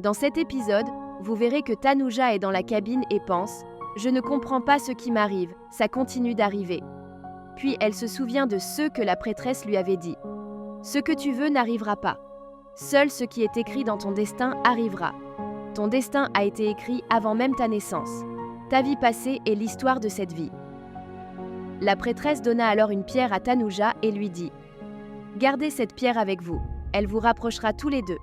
Dans cet épisode, vous verrez que Tanuja est dans la cabine et pense « Je ne comprends pas ce qui m'arrive, ça continue d'arriver ». Puis elle se souvient de ce que la prêtresse lui avait dit. « Ce que tu veux n'arrivera pas. Seul ce qui est écrit dans ton destin arrivera. Ton destin a été écrit avant même ta naissance. Ta vie passée est l'histoire de cette vie. » La prêtresse donna alors une pierre à Tanuja et lui dit « Gardez cette pierre avec vous, elle vous rapprochera tous les deux.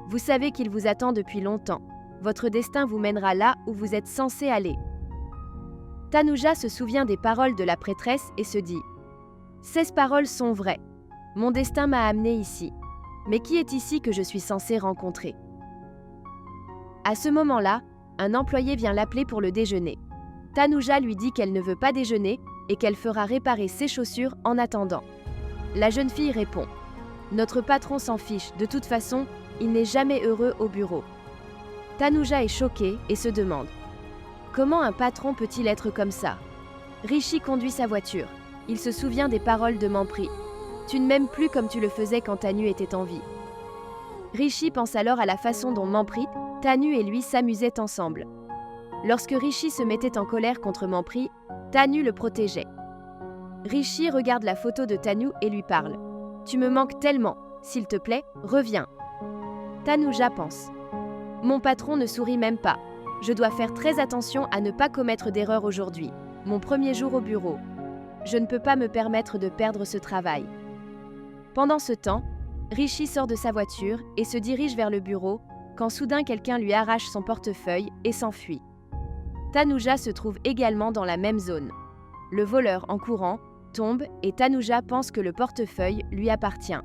Vous savez qu'il vous attend depuis longtemps. Votre destin vous mènera là où vous êtes censé aller. » Tanuja se souvient des paroles de la prêtresse et se dit « Ces paroles sont vraies. Mon destin m'a amené ici. Mais qui est ici que je suis censé rencontrer ?» À ce moment-là, un employé vient l'appeler pour le déjeuner. Tanuja lui dit qu'elle ne veut pas déjeuner et qu'elle fera réparer ses chaussures en attendant. La jeune fille répond « Notre patron s'en fiche, de toute façon, il n'est jamais heureux au bureau. » Tanuja est choquée et se demande « Comment un patron peut-il être comme ça ?» Rishi conduit sa voiture. Il se souvient des paroles de Manpreet. « Tu ne m'aimes plus comme tu le faisais quand Tanu était en vie. » Rishi pense alors à la façon dont Manpreet, Tanu et lui s'amusaient ensemble. Lorsque Rishi se mettait en colère contre Manpreet, Tanu le protégeait. Rishi regarde la photo de Tanu et lui parle. « Tu me manques tellement, s'il te plaît, reviens. » Tanuja pense. « Mon patron ne sourit même pas. Je dois faire très attention à ne pas commettre d'erreur aujourd'hui. Mon premier jour au bureau. Je ne peux pas me permettre de perdre ce travail. » Pendant ce temps, Rishi sort de sa voiture et se dirige vers le bureau quand soudain quelqu'un lui arrache son portefeuille et s'enfuit. Tanuja se trouve également dans la même zone. Le voleur, en courant, tombe et Tanuja pense que le portefeuille lui appartient.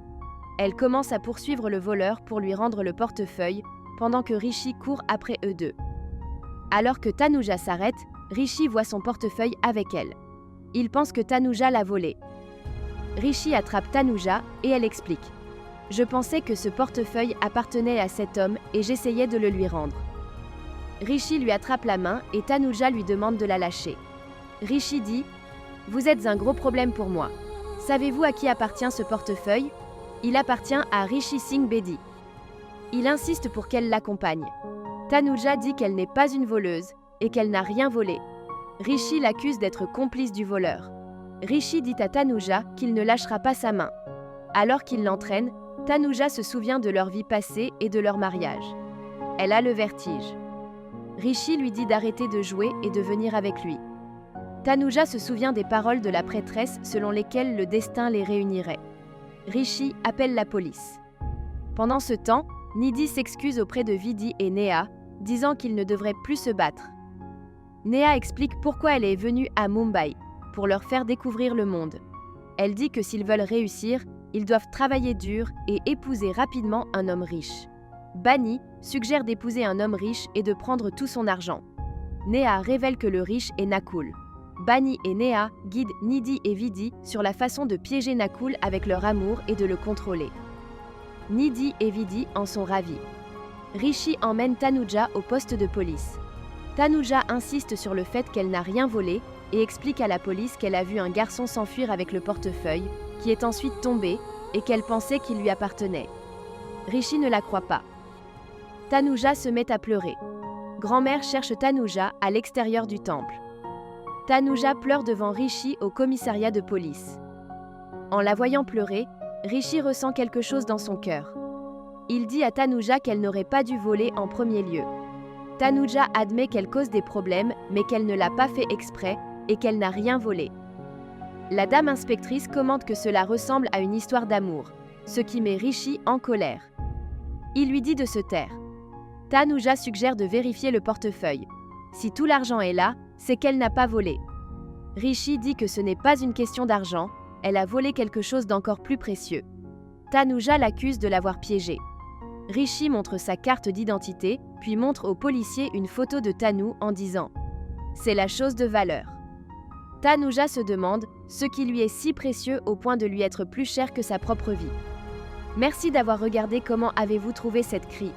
Elle commence à poursuivre le voleur pour lui rendre le portefeuille pendant que Rishi court après eux deux. Alors que Tanuja s'arrête, Rishi voit son portefeuille avec elle. Il pense que Tanuja l'a volé. Rishi attrape Tanuja et elle explique. « Je pensais que ce portefeuille appartenait à cet homme et j'essayais de le lui rendre. » Rishi lui attrape la main et Tanuja lui demande de la lâcher. Rishi dit « Vous êtes un gros problème pour moi. Savez-vous à qui appartient ce portefeuille ? Il appartient à Rishi Singh Bedi. » Il insiste pour qu'elle l'accompagne. Tanuja dit qu'elle n'est pas une voleuse et qu'elle n'a rien volé. Rishi l'accuse d'être complice du voleur. Rishi dit à Tanuja qu'il ne lâchera pas sa main. Alors qu'il l'entraîne, Tanuja se souvient de leur vie passée et de leur mariage. Elle a le vertige. Rishi lui dit d'arrêter de jouer et de venir avec lui. Tanuja se souvient des paroles de la prêtresse selon lesquelles le destin les réunirait. Rishi appelle la police. Pendant ce temps, Nidhi s'excuse auprès de Vidhi et Neha, disant qu'ils ne devraient plus se battre. Neha explique pourquoi elle est venue à Mumbai, pour leur faire découvrir le monde. Elle dit que s'ils veulent réussir, ils doivent travailler dur et épouser rapidement un homme riche. Bani suggère d'épouser un homme riche et de prendre tout son argent. Neha révèle que le riche est Nakul. Bani et Neha guident Nidhi et Vidhi sur la façon de piéger Nakul avec leur amour et de le contrôler. Nidhi et Vidhi en sont ravis. Rishi emmène Tanuja au poste de police. Tanuja insiste sur le fait qu'elle n'a rien volé et explique à la police qu'elle a vu un garçon s'enfuir avec le portefeuille, qui est ensuite tombé et qu'elle pensait qu'il lui appartenait. Rishi ne la croit pas. Tanuja se met à pleurer. Grand-mère cherche Tanuja à l'extérieur du temple. Tanuja pleure devant Rishi au commissariat de police. En la voyant pleurer, Rishi ressent quelque chose dans son cœur. Il dit à Tanuja qu'elle n'aurait pas dû voler en premier lieu. Tanuja admet qu'elle cause des problèmes, mais qu'elle ne l'a pas fait exprès et qu'elle n'a rien volé. La dame inspectrice commente que cela ressemble à une histoire d'amour, ce qui met Rishi en colère. Il lui dit de se taire. Tanuja suggère de vérifier le portefeuille. Si tout l'argent est là, c'est qu'elle n'a pas volé. Rishi dit que ce n'est pas une question d'argent, elle a volé quelque chose d'encore plus précieux. Tanuja l'accuse de l'avoir piégée. Rishi montre sa carte d'identité, puis montre au policier une photo de Tanu en disant « C'est la chose de valeur ». Tanuja se demande ce qui lui est si précieux au point de lui être plus cher que sa propre vie. Merci d'avoir regardé. Comment avez-vous trouvé cette cri ?